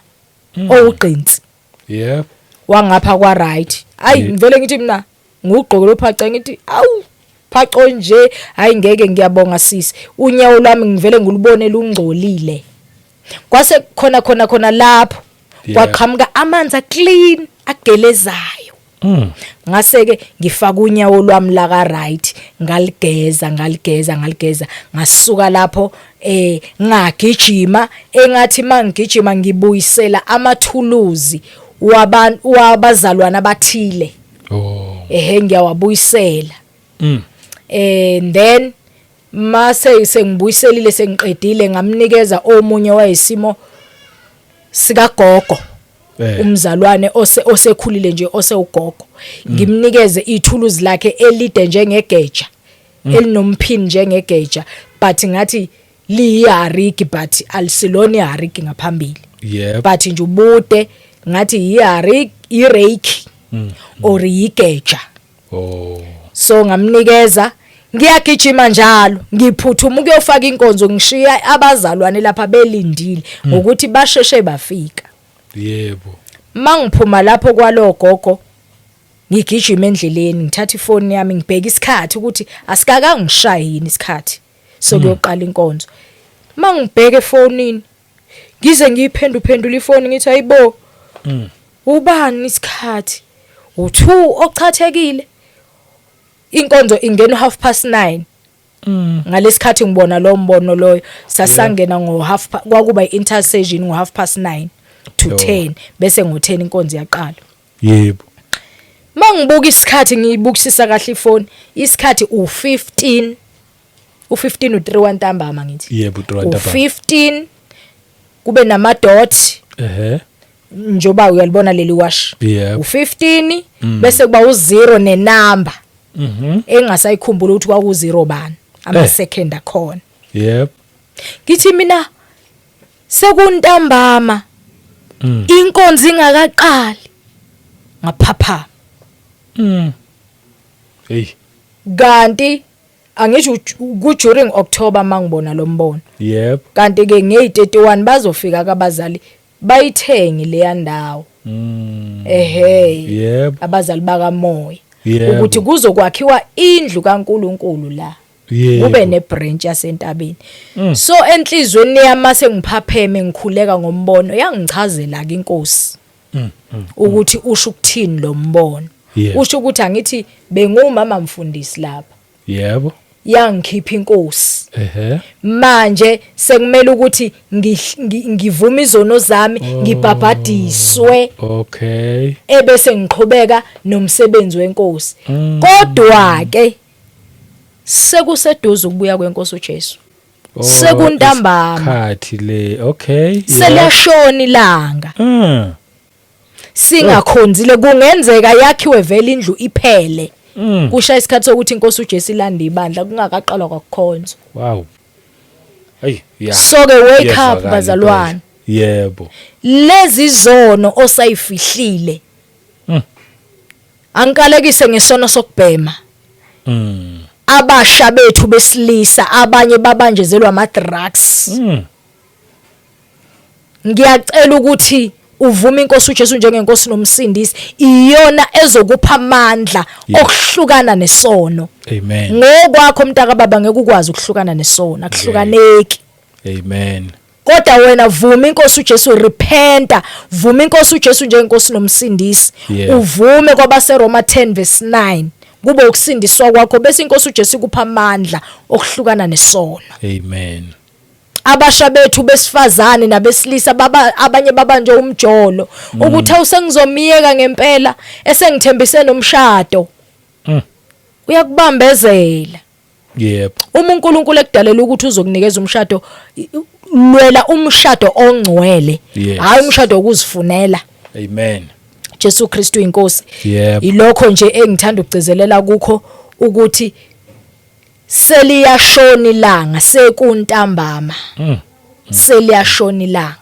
owuqinsi. Yep. Wangapha kwa right. Ayi ngivele ngithi mina ngugqoke lo phaca ngithi awu phaco nje hayi ngeke ngiyabonga sisi. Unyawo lwami ngivele ngilubone lungcolile. Kwase khona lapho kwaqhamuka amanzi clean agelezayo. Ngase ke ngifaka unyawo lwami la ka right ngaligeza ngasuka lapho ngagijima engathi mangigijima ngibuyisela amathuluzi wabazalwana abathile. Oh. Ngiyawabuyisela. And then mase sengibuyiselile sengiqedile ngamnikeza omunye wayesimo sika gogo. Umzalwane osekhulile nje osewugogo. Ngimnikeze ithuluzi lakhe elide njengegeja. Elinomphini njengegeja but ngathi liyihariki but alisiloni hariki ngaphambili. Yep. But nje ubude ngathi yihariki irake or igeja. Oh. So ngamnikeza ngiyagijima njalo ngiphuthuma ukuyofaka inkonzo ngishiya abazalwane lapha belindile ngokuthi basheshe bafika. Yebo. Mangiphuma lapho kwalo gogo ngigijima endleleni ngithatha ifoni yami ngibheka isikhathi ukuthi asikaka ngishaye yini isikhathi sokuyoqala inkonzo. Mangibheke efonini ngize ngiyiphendula ifoni ngithi hayibo ubani isikhathi u2 ochathekile. Inkonzo ingena 9:30. Ngalesikhathi ngibona lo mbono loyo sasangena kwakuba intercession 9:30 to 10 bese ngo10 inkonzo yaqala. Yebo. Mangibuka isikhathi ngiyibukisisa kahle ifoni isikhathi u15 u3 ntambama ngithi. Yebo u3 ntambama. U15 kube nama dot. Njoba uyalibona leli wash. U15 bese kuba u0 nenamba. Engasayikhumbula ukuthi kwaku0 bani ama second akhona. Yep. Ngithi mina sekuntambama. Inkonzo ingakaqali ngaphapha. Hey. Kanti angisho ku during October mangibona lo mbono. Yep. Kanti ke nge31 bazofika kabazali bayithenge leya ndawo. Yep. Abazali baka Moya. Yep. Ukuthi kuzokwakhiwa indlu kaNkuluNkulu la. Yebo. kube nebranch yasentabeni. So enhlizweni yami sengiphapheme ngikhuleka ngombono yangichazela ke inkosi ukuthi usho ukuthini lo mbono. Yeah. Usho ukuthi angithi bengumama mfundisi lapha. Yebo. Yangikhipha inkosi. Ehe. Manje sekumele ukuthi ngivume izono zami ngibhabhadiswe. Okay. Ebese ngiqhubeka nomsebenzi wenkosi. Kodwa ke sekuseduze ukubuya kwenkosi uJesu. Sekuntambama. Khathi le. Okay. Seliyashona ilanga. Singakhonzile kungenzeka yakhiwe vele indlu iphele. Kusha isikhathi sokuthi inkosi uJesu ilanda ibandla kungakaqalwa kwakukhonzwa. Wow. Hey, yeah. So ke wake up bazalwane. Yebo. Lezi zono osayifihlile. Angikalekise ngesono sokubhema. Abasha bethu besilisa abanye babanjezelwa ama drugs. Ngiyacela ukuthi uvume inkosi uJesu njengenkosi nomsindisi iyona ezokupha amandla okuhlukana nesono. Amen. Ngokwakho mntaka baba ngeke ukwazi ukuhlukana nesono akuhlukaneki. Amen. Kodwa wena vuma inkosi uJesu repenta, vuma inkosi uJesu njengenkosi nomsindisi. Uvume kwabase Roma 10:9 kube ukusindiswa kwakho bese inkosi uJesu kupha amandla okuhlukana nesono. Amen. Abasha bethu besifazane nabesilisa abanye babanje umjolo ukuthi awusengizomiyeka ngempela esengithembise nomshado. Uyakubambezela. Yebo. Uma uNkulunkulu ekudalela ukuthi uzokunikeza umshado, lwela umshado ongcwele, hayi umshado wokuzifunela. Amen. Jesu Kristu inkosi. Yebo. Ilokho nje engithanda ukugcizelela kukho ukuthi seliyashona ilanga sekuntambama. Seliyashona ilanga.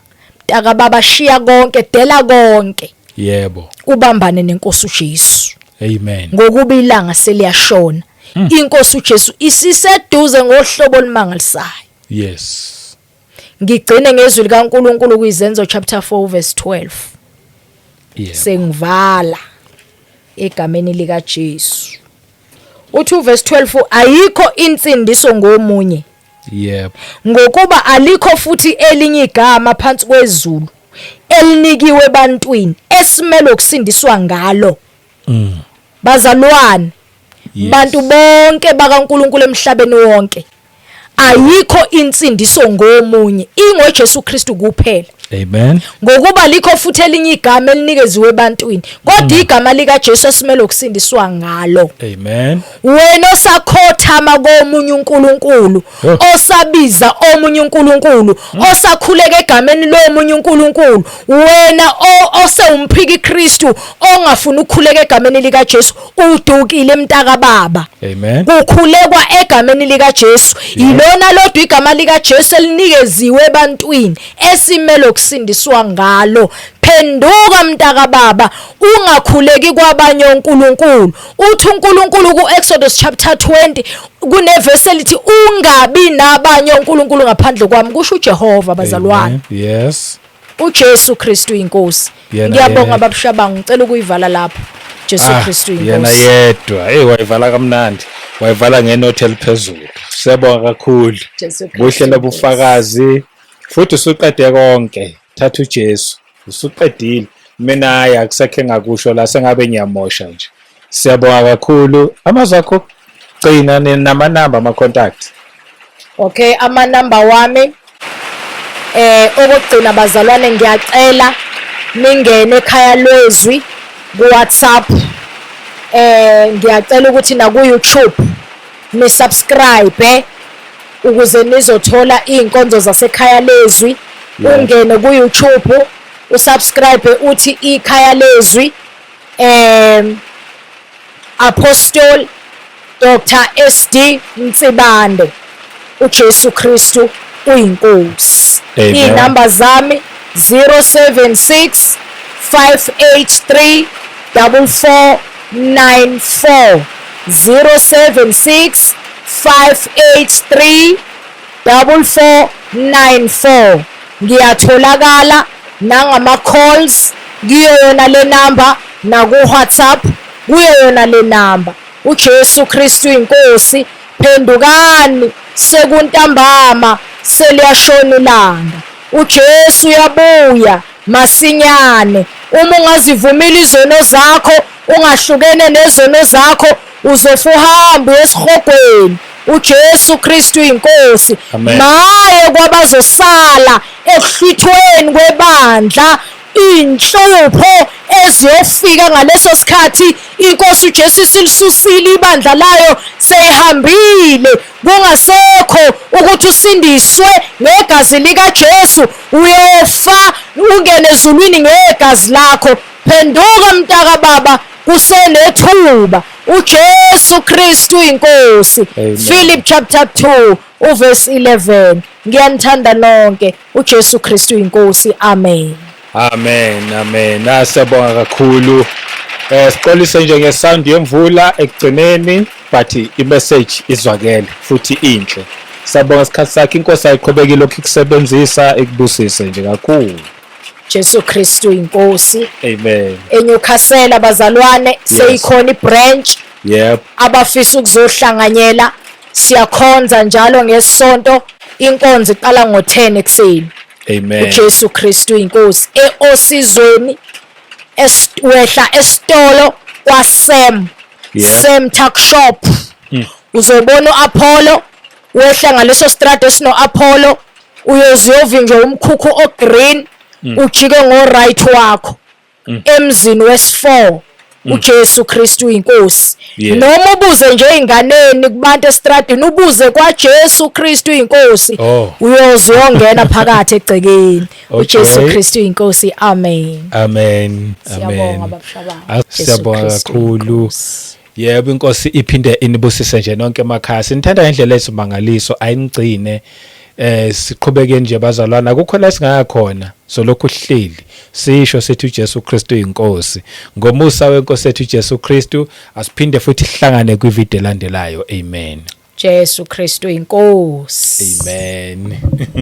Mtaka baba shiya konke, dela konke. Yebo. Ubambane nenkosi uJesu. Amen. Ngokuba ilanga seliyashona. Inkosi uJesu isiseduze ngohlobo olumangalisayo. Yes. Ngigcine ngezwi likaNkuluNkulu kuyizenzo chapter 4:12. Sengivala egameni lika Jesu. Uthi uverse 12 ayikho insindiso ngomunye. Yebo. Ngokuba alikho futhi elinye igama phansi kwezulu elinikiwe ebantwini esimele ukusindiswa ngalo. Bazalwane, bantu bonke bakaNkuluNkulu emhlabeni wonke. Ayikho insindiso ngomunye, ingoJesu Kristu kuphela. Amen. Ngokuba likho futhi elinye igama elinikeziwe ebantwini, kodwa igama lika Jesu esimele ukusindiswa ngalo. Amen. Wena osakhothama komunye uNkulunkulu, osabiza omunye uNkulunkulu, osakhuleka egameni lomunye uNkulunkulu, wena osewumphiki Kristu ongafuni ukukhuleka egameni lika Jesu, udukile mntaka baba. Amen. Kukhulekwa egameni lika Jesu, ilona lodwa igama lika Jesu elinikeziwe ebantwini esimele ukusindiswa ngalo. Phenduka mntaka baba, ungakhuleki kwabanye uNkulunkulu. Uthi uNkulunkulu ku-Exodus chapter 20 kuneverse elithi ungabi nabanye uNkulunkulu ngaphandle kwami, kusho uJehova bazalwane. Yes. uJesu Kristu inkosi. Ngiyabonga babushabanga, ngicela ukuyivala lapho. Jesu Kristu inkosi. Yena yedwa. Hey, wayivala kamnandi. Wayivala ngenothi eliphezulu. Siyabonga kakhulu. Buhle lobufakazi. Futhi usuqede konke. Thatha uJesu. Usuqedile. Mina hayi akusekhe ngakusho la sengabe ngiyamosha nje. Siyabonga kakhulu. Amazwi akho gcina namanamba ama contact. Okay, amanamba wami okugcina bazalwane ngiyacela ningene ekhaya lezwi ku WhatsApp. Ngiyacela ukuthi na ku YouTube ni subscribe ukuze nizothola inkonzo zasekhaya lezwi. Ungene ku YouTube usubscribe uthi ikhaya lezwi Apostle Dr. SD Mtsibande. uJesu Kristu uyinkosi. Inamba zami 076 583 4494 076 583 4494. Ngiyatholakala nangama calls ngiyona le number na ku WhatsApp kuyona le number. uJesu Kristu inkosi. phendukani sekuntambama seliyashona ilanga. uJesu uyabuya masinyane. Uma ungazivumela izono zakho, ungahlukene nezono zakho, uzofa uhambe esihogweni. uJesu Kristu inkosi. Maye kwabazosala ekuhlithweni kwebandla, inhlupho eziyofika ngaleso sikhathi. Inkosi uJesu silisusile ibandla layo, seyihambile. Kungasekho ukuthi usindiswe ngegazi likaJesu, uyofa ungene ezulwini ngegazi lakho. Phenduka mntaka baba, kusenethuba. uJesu Kristu inkosi. Philip chapter 2 uverse 11. Ngiyanithanda nonke. uJesu Kristu inkosi. Amen. Amen, amen. Siyabonga kakhulu. Siqolise nje ngesound yemvula ekugcineni, but i-message izwakele futhi inhle. Siyabonga isikhathi sakhe, inkosi ayiqhubeke lokhu ikusebenzisa, ikubusise nje kakhulu. Jesu Kristu inkosi. Amen. eNyukhasela bazalwane, seyikhona ibranch abafisa ukuzohlanganyela. Siyakhonza njalo ngesonto, inkonzo iqala ngo-10 ekuseni. Amen. uJesu Kristu inkosi. Osizweni wehla esitolo kwaSam, Sam Tuck Shop. Uzobona uApollo, wehla ngaleso strato esino-Apollo, uyovinjwa umkhukhu o-green, ujike ngo-right wakho emzini wesi-4. uJesu Kristu inkosi. Noma ubuze nje einganeni kubantu estradini, ubuze kwaJesu Kristu inkosi, uyoze uyongena phakathi egcekeni. uJesu Kristu inkosi. Amen. Amen. Siyabonga babashabanga. Siyabonga kakhulu. Yebo, inkosi iphinde inibusise nje nonke emakhaya. Sinithanda ngendlela esimangaliso, ayingcine. Siqhubeke nje bazalwana, akukho la singakhona, so lokhu hleli sisho sethi uJesu Kristu inkosi. Ngomusa wenkosi ethu uJesu Kristu, asiphinde futhi sihlangane kwivideo elandelayo. Amen. Jesu Kristu inkosi. Amen.